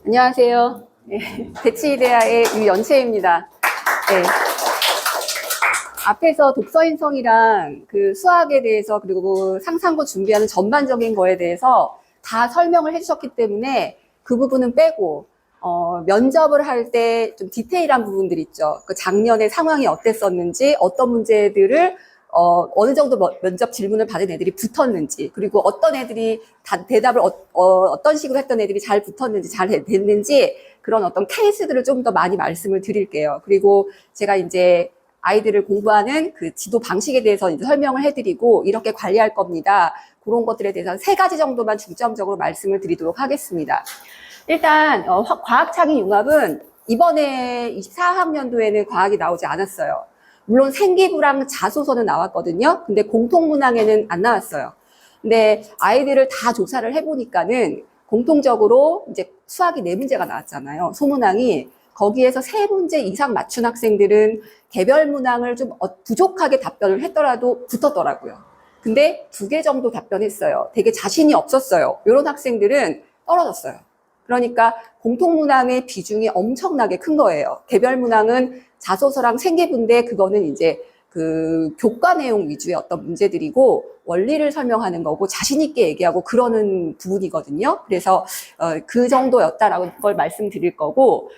안녕하세요. 네, 대치이데아의 유연채입니다. 네. 앞에서 독서인성이랑 그 수학에 대해서 그리고 상상고 준비하는 전반적인 거에 대해서 다 설명을 해주셨기 때문에 그 부분은 빼고 면접을 할 때 좀 디테일한 부분들 있죠. 그 작년에 상황이 어땠었는지, 어떤 문제들을 어느 정도 면접 질문을 받은 애들이 붙었는지, 그리고 어떤 애들이 대답을 어떤 식으로 했던 애들이 잘 붙었는지, 잘 됐는지, 그런 어떤 케이스들을 좀 더 많이 말씀을 드릴게요. 그리고 제가 이제 아이들을 공부하는 그 지도 방식에 대해서 이제 설명을 해드리고, 이렇게 관리할 겁니다. 그런 것들에 대해서 3가지 정도만 중점적으로 말씀을 드리도록 하겠습니다. 일단, 과학창의융합은 이번에 24학년도에는 과학이 나오지 않았어요. 물론 생기부랑 자소서는 나왔거든요. 근데 공통문항에는 안 나왔어요. 근데 아이들을 다 조사를 해보니까는 공통적으로 이제 수학이 4문제가 나왔잖아요. 소문항이. 거기에서 3문제 이상 맞춘 학생들은 개별 문항을 좀 부족하게 답변을 했더라도 붙었더라고요. 근데 2개 정도 답변했어요. 되게 자신이 없었어요. 이런 학생들은 떨어졌어요. 그러니까 공통문항의 비중이 엄청나게 큰 거예요. 개별 문항은 자소서랑 생기부인데 그거는 이제 그 교과 내용 위주의 어떤 문제들이고 원리를 설명하는 거고 자신 있게 얘기하고 그러는 부분이거든요. 그래서 그 정도였다라는 걸 말씀드릴 거고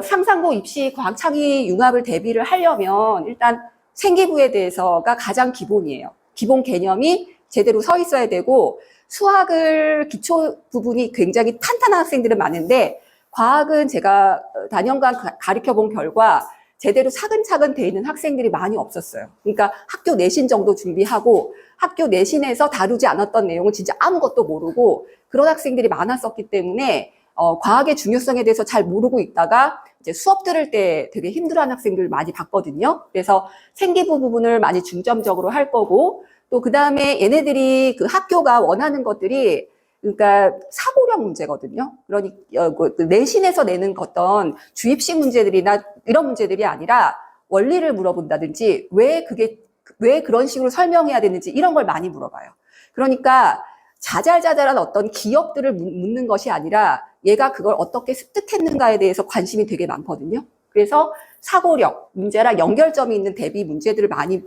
상상고 입시 과학창의 융합을 대비를 하려면 일단 생기부에 대해서가 가장 기본이에요. 기본 개념이 제대로 서 있어야 되고 수학을 기초 부분이 굉장히 탄탄한 학생들은 많은데 과학은 제가 단연간 가르쳐 본 결과 제대로 차근차근 돼 있는 학생들이 많이 없었어요. 그러니까 학교 내신 정도 준비하고 학교 내신에서 다루지 않았던 내용은 진짜 아무것도 모르고 그런 학생들이 많았었기 때문에 과학의 중요성에 대해서 잘 모르고 있다가 이제 수업 들을 때 되게 힘들어하는 학생들 많이 봤거든요. 그래서 생기부 부분을 많이 중점적으로 할 거고 또 그 다음에 얘네들이 그 학교가 원하는 것들이 그러니까 사고력 문제거든요. 그러니까 그 내신에서 내는 어떤 주입식 문제들이나 이런 문제들이 아니라 원리를 물어본다든지 왜 그런 식으로 설명해야 되는지 이런 걸 많이 물어봐요. 그러니까 자잘자잘한 어떤 기억들을 묻는 것이 아니라 얘가 그걸 어떻게 습득했는가에 대해서 관심이 되게 많거든요. 그래서 사고력 문제랑 연결점이 있는 대비 문제들을 많이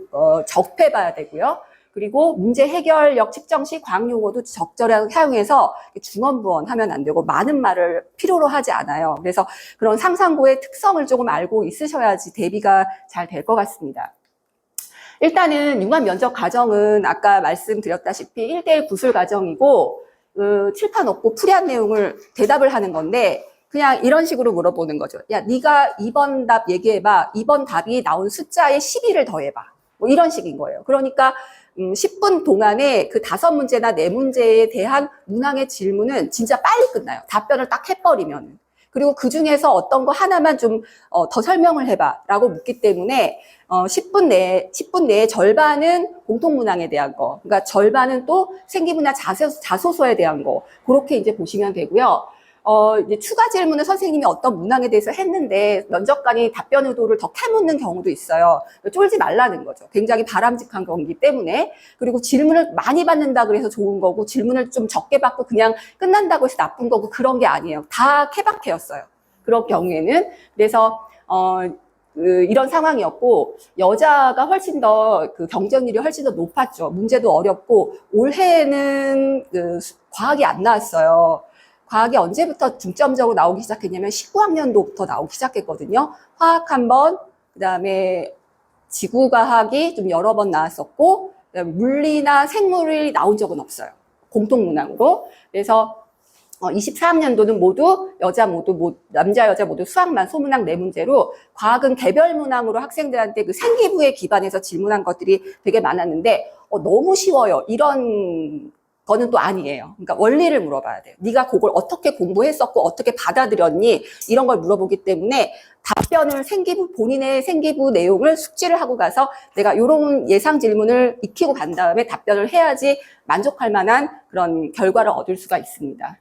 접해봐야 되고요. 그리고 문제 해결력 측정 시 과학 용어도 적절하게 사용해서 중언부언 하면 안 되고 많은 말을 필요로 하지 않아요. 그래서 그런 상상고의 특성을 조금 알고 있으셔야지 대비가 잘 될 것 같습니다. 일단은 융합 면접 과정은 아까 말씀드렸다시피 1대1 구술 과정이고 칠판 없고 풀이한 내용을 대답을 하는 건데 그냥 이런 식으로 물어보는 거죠. 야, 네가 2번 답 얘기해봐. 2번 답이 나온 숫자에 12를 더해봐. 뭐 이런 식인 거예요. 그러니까 10분 동안에 그 5문제나 4문제에 대한 문항의 질문은 진짜 빨리 끝나요. 답변을 딱 해버리면. 그리고 그 중에서 어떤 거 하나만 좀 더 설명을 해봐 라고 묻기 때문에 10분 내에 절반은 공통문항에 대한 거, 그러니까 절반은 또 생기부나 자소서에 대한 거, 그렇게 이제 보시면 되고요. 이제 추가 질문을 선생님이 어떤 문항에 대해서 했는데 면접관이 답변 의도를 더 캐묻는 경우도 있어요. 쫄지 말라는 거죠. 굉장히 바람직한 거기 때문에. 그리고 질문을 많이 받는다 그래서 좋은 거고 질문을 좀 적게 받고 그냥 끝난다고 해서 나쁜 거고 그런 게 아니에요. 다 케바케였어요. 그런 경우에는. 그래서 이런 상황이었고 여자가 훨씬 더 그 경쟁률이 훨씬 더 높았죠. 문제도 어렵고 올해는 그 과학이 안 나왔어요. 과학이 언제부터 중점적으로 나오기 시작했냐면 19학년도부터 나오기 시작했거든요. 화학 한 번, 그 다음에 지구과학이 좀 여러 번 나왔었고 그다음에 물리나 생물이 나온 적은 없어요. 공통문항으로. 그래서 24학년도는 모두 남자 여자 모두 수학만 소문항 4문제로 과학은 개별 문항으로 학생들한테 그 생기부에 기반해서 질문한 것들이 되게 많았는데 너무 쉬워요. 이런 거는 또 아니에요. 그러니까 원리를 물어봐야 돼요. 네가 그걸 어떻게 공부했었고 어떻게 받아들였니? 이런 걸 물어보기 때문에 답변을 본인의 생기부 내용을 숙지를 하고 가서 내가 이런 예상 질문을 익히고 간 다음에 답변을 해야지 만족할 만한 그런 결과를 얻을 수가 있습니다.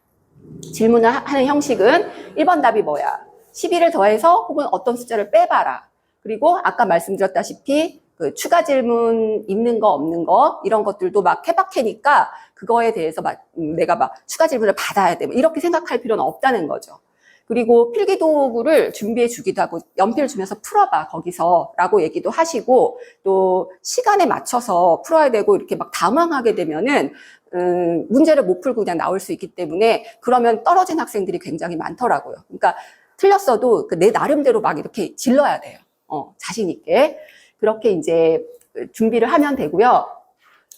질문을 하는 형식은 1번 답이 뭐야? 12를 더해서 혹은 어떤 숫자를 빼봐라. 그리고 아까 말씀드렸다시피 그 추가 질문 있는 거 없는 거 이런 것들도 막 케바케니까 그거에 대해서 내가 막 추가 질문을 받아야 돼. 이렇게 생각할 필요는 없다는 거죠. 그리고 필기도구를 준비해 주기도 하고 연필 주면서 풀어봐 거기서 라고 얘기도 하시고 또 시간에 맞춰서 풀어야 되고 이렇게 막 당황하게 되면은 문제를 못 풀고 그냥 나올 수 있기 때문에 그러면 떨어진 학생들이 굉장히 많더라고요. 그러니까 틀렸어도 내 나름대로 막 이렇게 질러야 돼요. 자신 있게. 그렇게 이제 준비를 하면 되고요.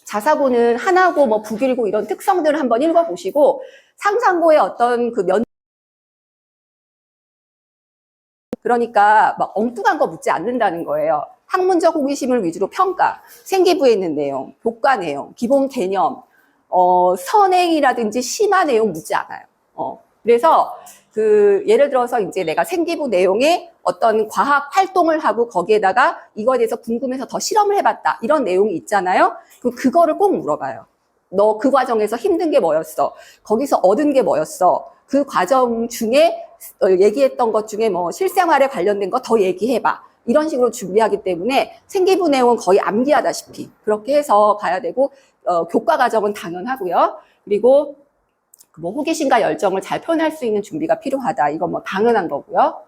자사고는 하나고 뭐 북일고 이런 특성들을 한번 읽어보시고 상상고의 어떤 그 그러니까 막 엉뚱한 거 묻지 않는다는 거예요. 학문적 호기심을 위주로 평가, 생기부에 있는 내용, 교과 내용, 기본 개념, 선행이라든지 심화 내용 묻지 않아요. 그래서 예를 들어서 이제 내가 생기부 내용에 어떤 과학 활동을 하고 거기에다가 이거에 대해서 궁금해서 더 실험을 해봤다. 이런 내용이 있잖아요. 그거를 꼭 물어봐요. 너 그 과정에서 힘든 게 뭐였어? 거기서 얻은 게 뭐였어? 그 과정 중에 얘기했던 것 중에 뭐 실생활에 관련된 거 더 얘기해봐. 이런 식으로 준비하기 때문에 생기부 내용은 거의 암기하다시피 그렇게 해서 가야 되고 교과 과정은 당연하고요. 그리고 뭐 호기심과 열정을 잘 표현할 수 있는 준비가 필요하다. 이건 뭐 당연한 거고요.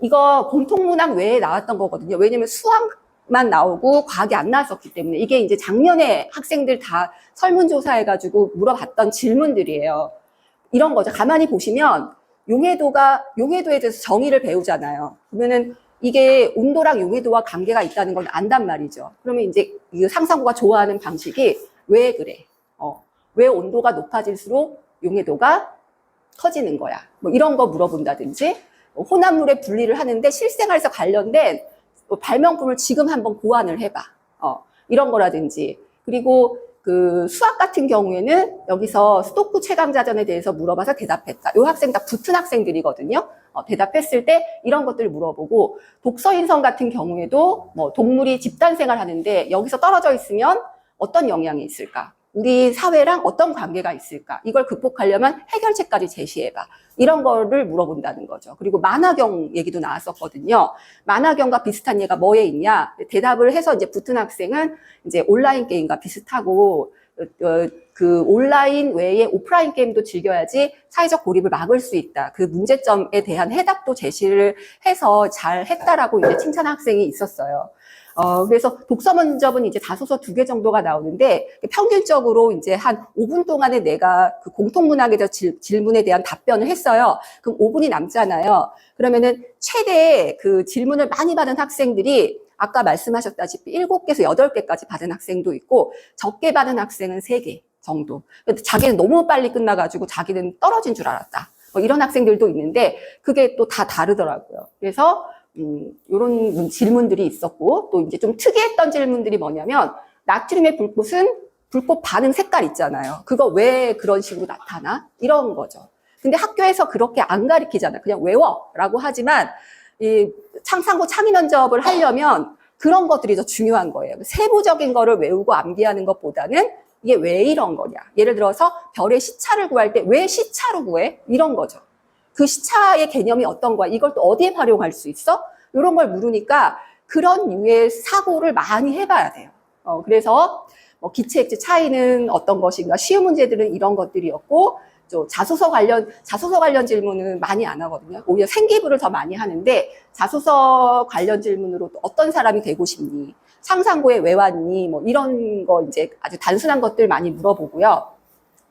이거 공통문항 외에 나왔던 거거든요. 왜냐면 수학만 나오고 과학이 안 나왔었기 때문에 이게 이제 작년에 학생들 다 설문조사해가지고 물어봤던 질문들이에요. 이런 거죠. 가만히 보시면 용해도에 대해서 정의를 배우잖아요. 그러면은 이게 온도랑 용해도와 관계가 있다는 걸 안단 말이죠. 그러면 이제 이 상상고가 좋아하는 방식이 왜 그래? 왜 온도가 높아질수록 용해도가 커지는 거야? 뭐 이런 거 물어본다든지 혼합물의 분리를 하는데 실생활에서 관련된 발명품을 지금 한번 고안을 해봐. 이런 거라든지 그리고 그 수학 같은 경우에는 여기서 스토크 최강자전에 대해서 물어봐서 대답했다. 이 학생 다 붙은 학생들이거든요. 대답했을 때 이런 것들을 물어보고 독서인성 같은 경우에도 뭐 동물이 집단 생활하는데 여기서 떨어져 있으면 어떤 영향이 있을까? 우리 사회랑 어떤 관계가 있을까? 이걸 극복하려면 해결책까지 제시해봐. 이런 거를 물어본다는 거죠. 그리고 만화경 얘기도 나왔었거든요. 만화경과 비슷한 예가 뭐에 있냐? 대답을 해서 이제 붙은 학생은 이제 온라인 게임과 비슷하고, 그 온라인 외에 오프라인 게임도 즐겨야지 사회적 고립을 막을 수 있다. 그 문제점에 대한 해답도 제시를 해서 잘 했다라고 이제 칭찬 학생이 있었어요. 그래서 독서 면접은 이제 자소서 2개 정도가 나오는데 평균적으로 이제 한 5분 동안에 내가 그 공통문학에 대한 질문에 대한 답변을 했어요. 그럼 5분이 남잖아요. 그러면은 최대 그 질문을 많이 받은 학생들이 아까 말씀하셨다시피 7개에서 8개까지 받은 학생도 있고 적게 받은 학생은 3개 정도. 근데 자기는 너무 빨리 끝나가지고 자기는 떨어진 줄 알았다. 뭐 이런 학생들도 있는데 그게 또 다 다르더라고요. 그래서 이런 질문들이 있었고 또 이제 좀 특이했던 질문들이 뭐냐면 나트륨의 불꽃은 불꽃 반응 색깔 있잖아요. 그거 왜 그런 식으로 나타나? 이런 거죠. 근데 학교에서 그렇게 안 가르치잖아요. 그냥 외워라고 하지만 이 상상고 창의 면접을 하려면 그런 것들이 더 중요한 거예요. 세부적인 거를 외우고 암기하는 것보다는 이게 왜 이런 거냐. 예를 들어서 별의 시차를 구할 때 왜 시차로 구해? 이런 거죠. 그 시차의 개념이 어떤 거야? 이걸 또 어디에 활용할 수 있어? 이런 걸 물으니까 그런 류의 사고를 많이 해봐야 돼요. 그래서 뭐 기체액체 차이는 어떤 것인가? 쉬운 문제들은 이런 것들이었고 자소서 관련 질문은 많이 안 하거든요. 오히려 생기부를 더 많이 하는데 자소서 관련 질문으로 또 어떤 사람이 되고 싶니? 상상고에 왜 왔니? 뭐 이런 거 이제 아주 단순한 것들 많이 물어보고요.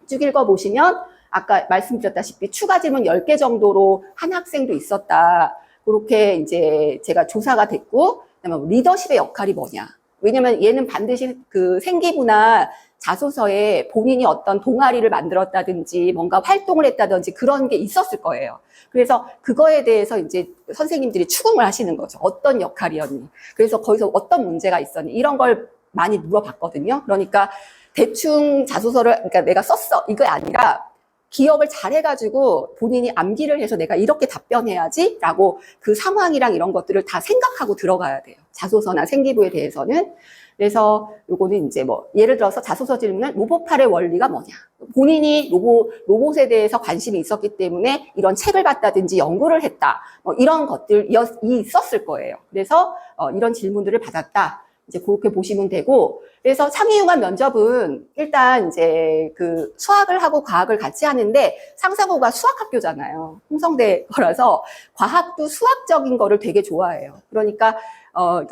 쭉 읽어보시면 아까 말씀드렸다시피 추가 질문 10개 정도로 한 학생도 있었다. 그렇게 이제 제가 조사가 됐고, 그다음에 리더십의 역할이 뭐냐. 왜냐면 얘는 반드시 그 생기부나 자소서에 본인이 어떤 동아리를 만들었다든지 뭔가 활동을 했다든지 그런 게 있었을 거예요. 그래서 그거에 대해서 이제 선생님들이 추궁을 하시는 거죠. 어떤 역할이었니? 그래서 거기서 어떤 문제가 있었니? 이런 걸 많이 물어봤거든요. 그러니까 대충 자소서를, 그러니까 내가 썼어. 이게 아니라 기억을 잘 해가지고 본인이 암기를 해서 내가 이렇게 답변해야지 라고 그 상황이랑 이런 것들을 다 생각하고 들어가야 돼요. 자소서나 생기부에 대해서는. 그래서 요거는 이제 뭐 예를 들어서 자소서 질문은 로봇팔의 원리가 뭐냐. 본인이 로봇에 대해서 관심이 있었기 때문에 이런 책을 봤다든지 연구를 했다. 뭐 이런 것들이 있었을 거예요. 그래서 이런 질문들을 받았다. 이제 그렇게 보시면 되고, 그래서 창의융합 면접은 일단 이제 그 수학을 하고 과학을 같이 하는데 상상고가 수학학교잖아요. 홍성대 거라서 과학도 수학적인 거를 되게 좋아해요. 그러니까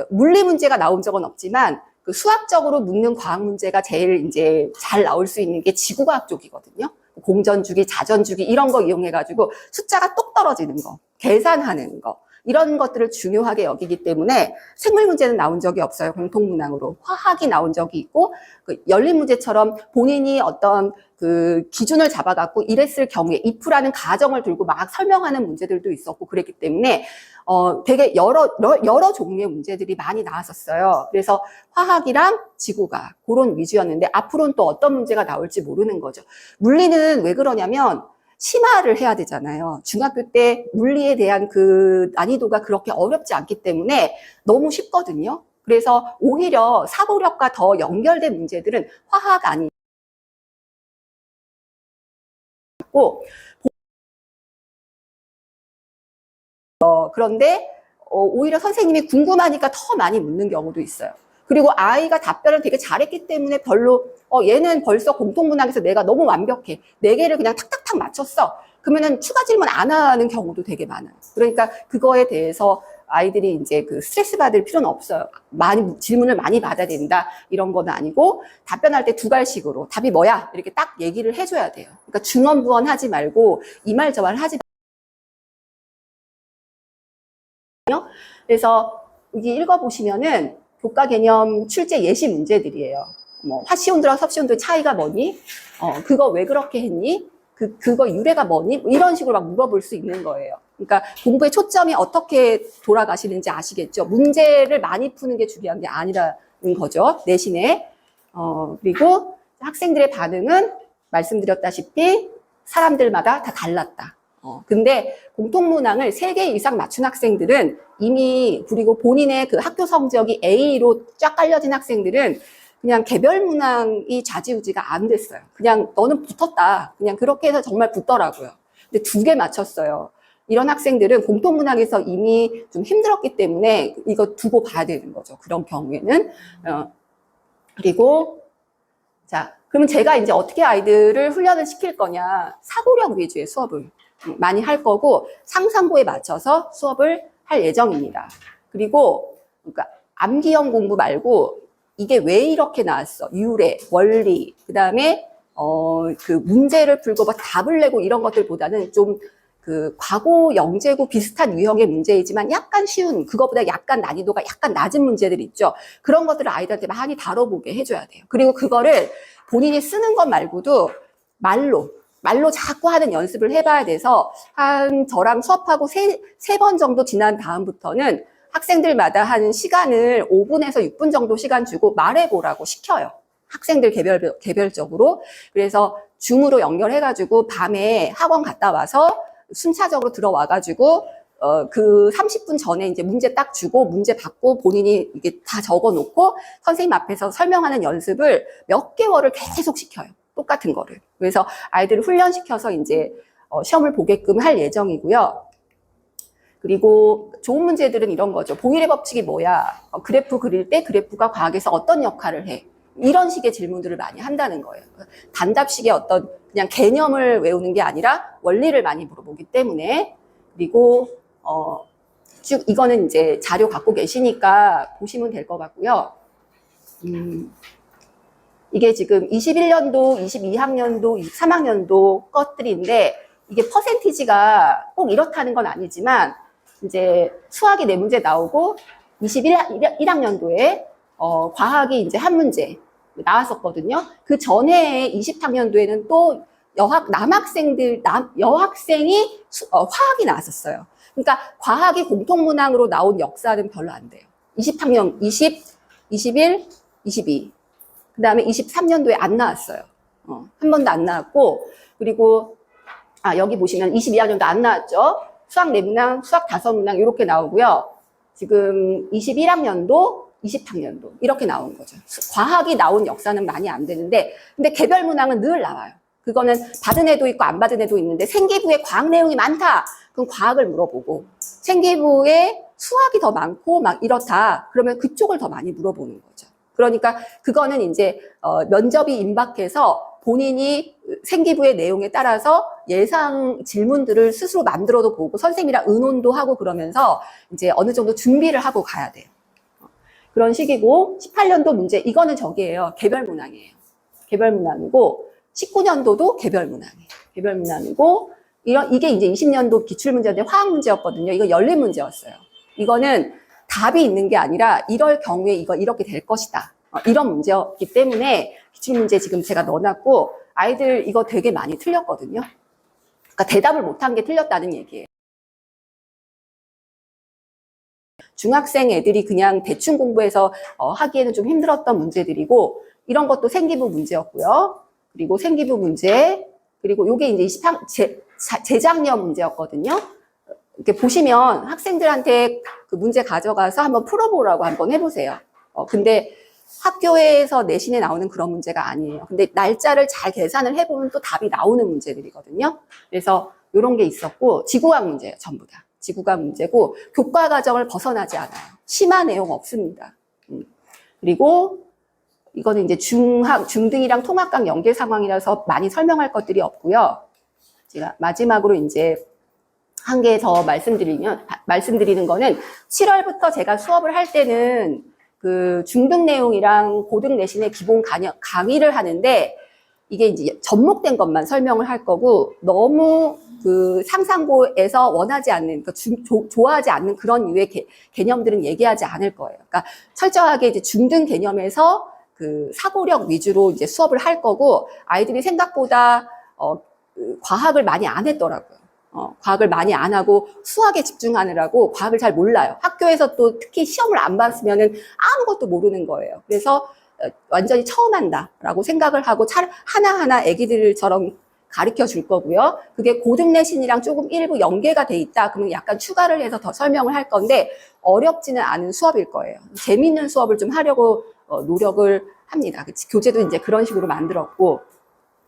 물리 문제가 나온 적은 없지만 그 수학적으로 묻는 과학 문제가 제일 이제 잘 나올 수 있는 게 지구과학 쪽이거든요. 공전주기, 자전주기 이런 거 이용해가지고 숫자가 똑 떨어지는 거, 계산하는 거. 이런 것들을 중요하게 여기기 때문에 생물 문제는 나온 적이 없어요. 공통문항으로. 화학이 나온 적이 있고, 그 열린 문제처럼 본인이 어떤 그 기준을 잡아갖고 이랬을 경우에 if라는 가정을 들고 막 설명하는 문제들도 있었고 그랬기 때문에, 되게 여러 종류의 문제들이 많이 나왔었어요. 그래서 화학이랑 지구과학, 그런 위주였는데 앞으로는 또 어떤 문제가 나올지 모르는 거죠. 물리는 왜 그러냐면, 심화를 해야 되잖아요. 중학교 때 물리에 대한 그 난이도가 그렇게 어렵지 않기 때문에 너무 쉽거든요. 그래서 오히려 사고력과 더 연결된 문제들은 화학 아니고, 그런데 오히려 선생님이 궁금하니까 더 많이 묻는 경우도 있어요. 그리고 아이가 답변을 되게 잘했기 때문에 별로 얘는 벌써 공통문항에서 내가 너무 완벽해. 4개를 그냥 탁탁탁 맞췄어. 그러면은 추가 질문 안 하는 경우도 되게 많아요. 그러니까 그거에 대해서 아이들이 이제 그 스트레스 받을 필요는 없어요. 질문을 많이 받아야 된다. 이런 건 아니고 답변할 때 2갈식으로 답이 뭐야? 이렇게 딱 얘기를 해줘야 돼요. 그러니까 중언부언 하지 말고 이 말 저 말 하지 말고. 그래서 여기 읽어보시면은 교과 개념 출제 예시 문제들이에요. 뭐 화시온도랑 섭시온도의 차이가 뭐니? 그거 왜 그렇게 했니? 그거 유래가 뭐니? 이런 식으로 막 물어볼 수 있는 거예요. 그러니까 공부의 초점이 어떻게 돌아가시는지 아시겠죠? 문제를 많이 푸는 게 중요한 게 아니라는 거죠. 내신에. 그리고 학생들의 반응은 말씀드렸다시피 사람들마다 다 달랐다. 근데 공통문항을 3개 이상 맞춘 학생들은 이미, 그리고 본인의 그 학교 성적이 A로 쫙 깔려진 학생들은 그냥 개별 문항이 좌지우지가 안 됐어요. 그냥 너는 붙었다. 그냥 그렇게 해서 정말 붙더라고요. 근데 2개 맞췄어요. 이런 학생들은 공통문항에서 이미 좀 힘들었기 때문에 이거 두고 봐야 되는 거죠. 그런 경우에는. 그리고, 자, 그러면 제가 이제 어떻게 아이들을 훈련을 시킬 거냐. 사고력 위주의 수업을 많이 할 거고, 상상고에 맞춰서 수업을 할 예정입니다. 그리고, 그러니까 암기형 공부 말고, 이게 왜 이렇게 나왔어? 유래, 원리, 그 다음에, 그 문제를 풀고 막 답을 내고 이런 것들보다는 좀 그 과거 영재고 비슷한 유형의 문제이지만 약간 쉬운, 그거보다 약간 난이도가 약간 낮은 문제들 있죠. 그런 것들을 아이들한테 많이 다뤄보게 해줘야 돼요. 그리고 그거를 본인이 쓰는 것 말고도 말로 자꾸 하는 연습을 해봐야 돼서 저랑 수업하고 세 번 정도 지난 다음부터는 학생들마다 한 시간을 5분에서 6분 정도 시간 주고 말해보라고 시켜요. 학생들 개별적으로. 그래서 줌으로 연결해가지고 밤에 학원 갔다 와서 순차적으로 들어와가지고 그 30분 전에 이제 문제 딱 주고 문제 받고 본인이 이게 다 적어놓고 선생님 앞에서 설명하는 연습을 몇 개월을 계속 시켜요. 똑같은 거를. 그래서 아이들을 훈련시켜서 이제 시험을 보게끔 할 예정이고요. 그리고 좋은 문제들은 이런 거죠. 보일의 법칙이 뭐야? 그래프 그릴 때 그래프가 과학에서 어떤 역할을 해? 이런 식의 질문들을 많이 한다는 거예요. 단답식의 어떤 그냥 개념을 외우는 게 아니라 원리를 많이 물어보기 때문에. 그리고 쭉 이거는 이제 자료 갖고 계시니까 보시면 될 것 같고요. 이게 지금 21년도, 22학년도, 23학년도 것들인데 이게 퍼센티지가 꼭 이렇다는 건 아니지만 이제 수학이 4문제 나오고 21학년도에 과학이 이제 1문제 나왔었거든요. 그 전에 20학년도에는 또 여학생이 화학이 나왔었어요. 그러니까 과학이 공통문항으로 나온 역사는 별로 안 돼요. 20학년, 20, 21, 22. 그 다음에 23년도에 안 나왔어요. 한 번도 안 나왔고, 그리고, 여기 보시면 22학년도 안 나왔죠? 수학 4문항, 수학 5문항, 이렇게 나오고요. 지금 21학년도, 20학년도, 이렇게 나온 거죠. 과학이 나온 역사는 많이 안 되는데, 근데 개별 문항은 늘 나와요. 그거는 받은 애도 있고 안 받은 애도 있는데, 생기부에 과학 내용이 많다. 그럼 과학을 물어보고, 생기부에 수학이 더 많고 막 이렇다. 그러면 그쪽을 더 많이 물어보는 거죠. 그러니까 그거는 이제 면접이 임박해서 본인이 생기부의 내용에 따라서 예상 질문들을 스스로 만들어도 보고 선생님이랑 의논도 하고 그러면서 이제 어느 정도 준비를 하고 가야 돼요. 그런 식이고 18년도 문제 이거는 저기예요. 개별 문항이에요. 개별 문항이고 19년도도 개별 문항이에요. 개별 문항이고 이게 이제 20년도 기출문제인데 화학 문제였거든요. 이거 연립 문제였어요. 이거는 답이 있는 게 아니라 이럴 경우에 이거 이렇게 될 것이다. 이런 문제였기 때문에 기출문제 지금 제가 넣어놨고 아이들 이거 되게 많이 틀렸거든요. 그러니까 대답을 못한 게 틀렸다는 얘기예요. 중학생 애들이 그냥 대충 공부해서 하기에는 좀 힘들었던 문제들이고 이런 것도 생기부 문제였고요. 그리고 생기부 문제 그리고 요게 이제 재작년 문제였거든요. 이렇게 보시면 학생들한테 그 문제 가져가서 한번 풀어보라고 한번 해보세요. 근데 학교에서 내신에 나오는 그런 문제가 아니에요. 근데 날짜를 잘 계산을 해보면 또 답이 나오는 문제들이거든요. 그래서 이런 게 있었고 지구과학 문제예요. 전부 다. 지구과학 문제고 교과 과정을 벗어나지 않아요. 심한 내용 없습니다. 그리고 이거는 이제 중등이랑 통합강 연계 상황이라서 많이 설명할 것들이 없고요. 제가 마지막으로 이제 한 개 더 말씀드리는 거는 7월부터 제가 수업을 할 때는 그 중등 내용이랑 고등 내신의 기본 강의를 하는데 이게 이제 접목된 것만 설명을 할 거고 너무 그 상상고에서 원하지 않는, 그러니까 좋아하지 않는 그런 유의 개념들은 얘기하지 않을 거예요. 그러니까 철저하게 이제 중등 개념에서 그 사고력 위주로 이제 수업을 할 거고 아이들이 생각보다 과학을 많이 안 했더라고요. 과학을 많이 안 하고 수학에 집중하느라고 과학을 잘 몰라요. 학교에서 또 특히 시험을 안 봤으면은 아무것도 모르는 거예요. 그래서 완전히 처음 한다라고 생각을 하고 하나하나 애기들처럼 가르쳐 줄 거고요. 그게 고등 내신이랑 조금 일부 연계가 돼 있다. 그러면 약간 추가를 해서 더 설명을 할 건데 어렵지는 않은 수업일 거예요. 재미있는 수업을 좀 하려고 노력을 합니다. 교재도 이제 그런 식으로 만들었고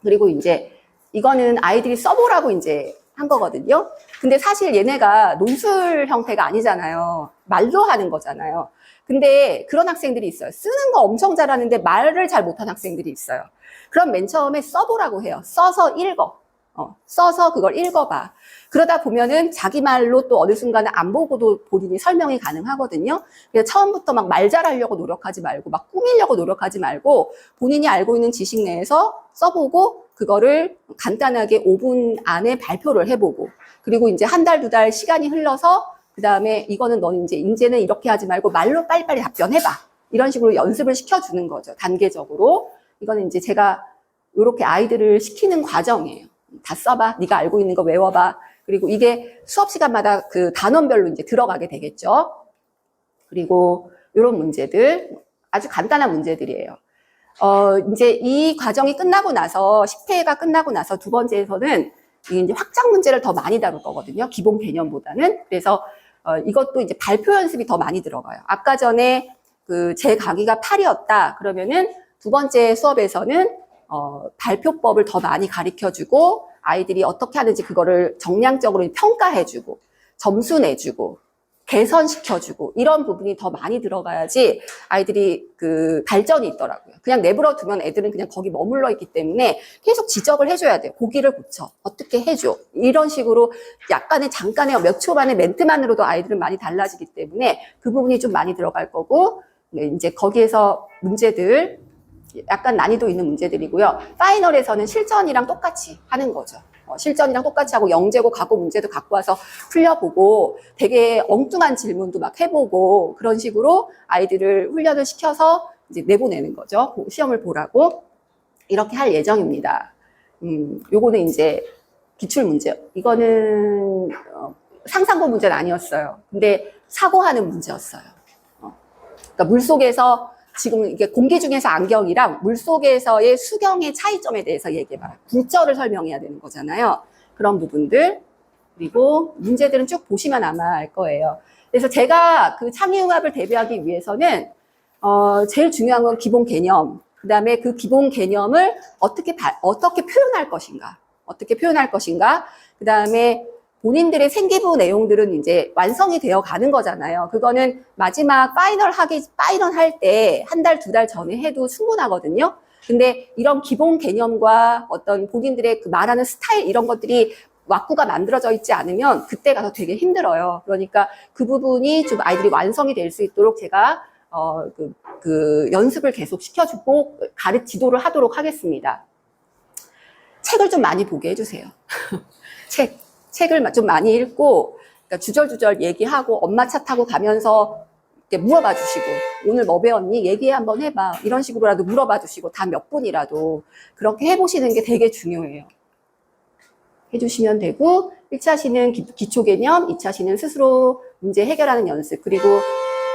그리고 이제 이거는 아이들이 써보라고 이제 한 거거든요. 근데 사실 얘네가 논술 형태가 아니잖아요. 말로 하는 거잖아요. 근데 그런 학생들이 있어요. 쓰는 거 엄청 잘하는데 말을 잘 못하는 학생들이 있어요. 그럼 맨 처음에 써보라고 해요. 써서 읽어. 써서 그걸 읽어봐. 그러다 보면은 자기 말로 또 어느 순간에 안 보고도 본인이 설명이 가능하거든요. 그래서 처음부터 막 말 잘하려고 노력하지 말고 막 꾸미려고 노력하지 말고 본인이 알고 있는 지식 내에서 써보고 그거를 간단하게 5분 안에 발표를 해보고 그리고 이제 한 달, 두 달 시간이 흘러서 그 다음에 이거는 너 이제는 이렇게 하지 말고 말로 빨리빨리 답변해봐. 이런 식으로 연습을 시켜주는 거죠. 단계적으로. 이거는 이제 제가 이렇게 아이들을 시키는 과정이에요. 다 써봐. 네가 알고 있는 거 외워봐. 그리고 이게 수업 시간마다 그 단원별로 이제 들어가게 되겠죠. 그리고 이런 문제들 아주 간단한 문제들이에요. 이제 이 과정이 끝나고 나서 10회가 끝나고 나서 두 번째에서는 이제 확장 문제를 더 많이 다룰 거거든요. 기본 개념보다는. 그래서 이것도 이제 발표 연습이 더 많이 들어가요. 아까 전에 그 제 강의가 8이었다. 그러면은 두 번째 수업에서는 발표법을 더 많이 가르쳐주고 아이들이 어떻게 하는지 그거를 정량적으로 평가해주고 점수 내주고 개선시켜주고 이런 부분이 더 많이 들어가야지 아이들이 그 발전이 있더라고요. 그냥 내버려 두면 애들은 그냥 거기 머물러 있기 때문에 계속 지적을 해줘야 돼요. 고기를 고쳐. 어떻게 해줘. 이런 식으로 약간의 잠깐의 몇 초만의 멘트만으로도 아이들은 많이 달라지기 때문에 그 부분이 좀 많이 들어갈 거고 이제 거기에서 문제들 약간 난이도 있는 문제들이고요. 파이널에서는 실전이랑 똑같이 하는 거죠. 실전이랑 똑같이 하고 영재고 과거 문제도 갖고 와서 풀려보고 되게 엉뚱한 질문도 막 해보고 그런 식으로 아이들을 훈련을 시켜서 이제 내보내는 거죠. 시험을 보라고 이렇게 할 예정입니다. 요거는 이제 기출 문제. 이거는 상상고 문제는 아니었어요. 근데 사고하는 문제였어요. 그러니까 물속에서 지금 이게 공기 중에서 안경이랑 물속에서의 수경의 차이점에 대해서 얘기해봐요. 굴절을 설명해야 되는 거잖아요. 그런 부분들. 그리고 문제들은 쭉 보시면 아마 알 거예요. 그래서 제가 그 창의융합을 대비하기 위해서는 제일 중요한 건 기본 개념. 그 다음에 그 기본 개념을 어떻게 표현할 것인가. 어떻게 표현할 것인가. 그 다음에 본인들의 생기부 내용들은 이제 완성이 되어 가는 거잖아요. 그거는 마지막 파이널 할 때 한 달, 두 달 전에 해도 충분하거든요. 근데 이런 기본 개념과 어떤 본인들의 그 말하는 스타일 이런 것들이 왁구가 만들어져 있지 않으면 그때 가서 되게 힘들어요. 그러니까 그 부분이 좀 아이들이 완성이 될 수 있도록 제가 연습을 계속 시켜주고 지도를 하도록 하겠습니다. 책을 좀 많이 보게 해주세요. 책을 좀 많이 읽고, 그러니까 주절주절 얘기하고, 엄마 차 타고 가면서 이렇게 물어봐 주시고, 오늘 뭐 배웠니? 얘기 한번 해봐. 이런 식으로라도 물어봐 주시고, 다 몇 분이라도. 그렇게 해보시는 게 되게 중요해요. 해주시면 되고, 1차 시는 기초 개념, 2차 시는 스스로 문제 해결하는 연습, 그리고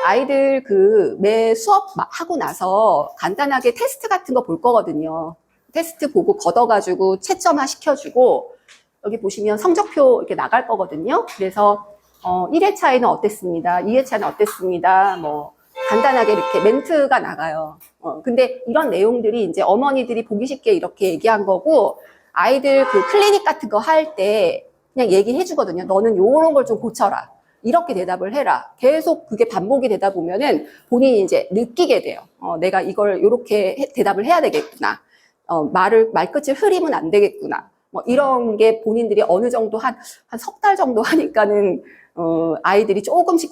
아이들 매 수업 하고 나서 간단하게 테스트 같은 거 볼 거거든요. 테스트 보고 걷어가지고 채점화 시켜주고, 여기 보시면 성적표 이렇게 나갈 거거든요. 그래서 1회차에는 어땠습니다. 2회차는 어땠습니다. 뭐 간단하게 이렇게 멘트가 나가요. 근데 이런 내용들이 이제 어머니들이 보기 쉽게 이렇게 얘기한 거고, 아이들 클리닉 같은 거 할 때 그냥 얘기해 주거든요. 너는 요런 걸 좀 고쳐라. 이렇게 대답을 해라. 계속 그게 반복이 되다 보면은 본인이 이제 느끼게 돼요. 내가 이걸 요렇게 대답을 해야 되겠구나. 말끝을 흐리면 안 되겠구나. 뭐 이런 게 본인들이 어느 정도 한 석 달 정도 하니까는 아이들이 조금씩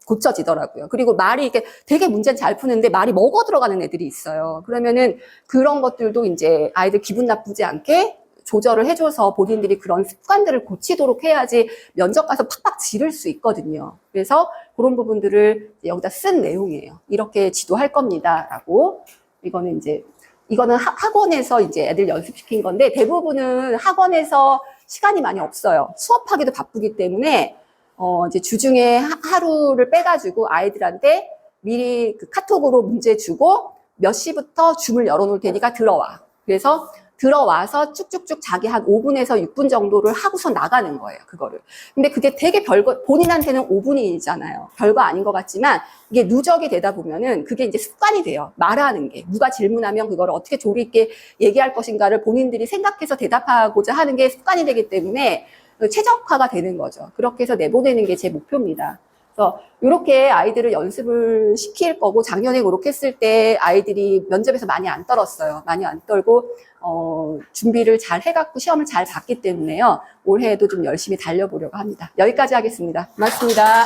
고쳐지더라고요. 그리고 말이 이렇게 되게 문제는 잘 푸는데 말이 먹어 들어가는 애들이 있어요. 그러면은 그런 것들도 이제 아이들 기분 나쁘지 않게 조절을 해줘서 본인들이 그런 습관들을 고치도록 해야지 면접 가서 팍팍 지를 수 있거든요. 그래서 그런 부분들을 여기다 쓴 내용이에요. 이렇게 지도할 겁니다. 라고. 이거는 학원에서 이제 애들 연습시킨 건데 대부분은 학원에서 시간이 많이 없어요. 수업하기도 바쁘기 때문에 이제 주중에 하루를 빼가지고 아이들한테 미리 카톡으로 문제 주고 몇 시부터 줌을 열어놓을 테니까 들어와. 그래서 들어와서 쭉쭉쭉 자기 한 5분에서 6분 정도를 하고서 나가는 거예요, 그거를. 근데 그게 되게 본인한테는 5분이잖아요. 별거 아닌 것 같지만, 이게 누적이 되다 보면은 그게 이제 습관이 돼요. 말하는 게. 누가 질문하면 그걸 어떻게 조리 있게 얘기할 것인가를 본인들이 생각해서 대답하고자 하는 게 습관이 되기 때문에 최적화가 되는 거죠. 그렇게 해서 내보내는 게 제 목표입니다. 그래서 이렇게 아이들을 연습을 시킬 거고 작년에 그렇게 했을 때 아이들이 면접에서 많이 안 떨었어요. 많이 안 떨고 준비를 잘 해갖고 시험을 잘 봤기 때문에요. 올해에도 좀 열심히 달려보려고 합니다. 여기까지 하겠습니다. 고맙습니다.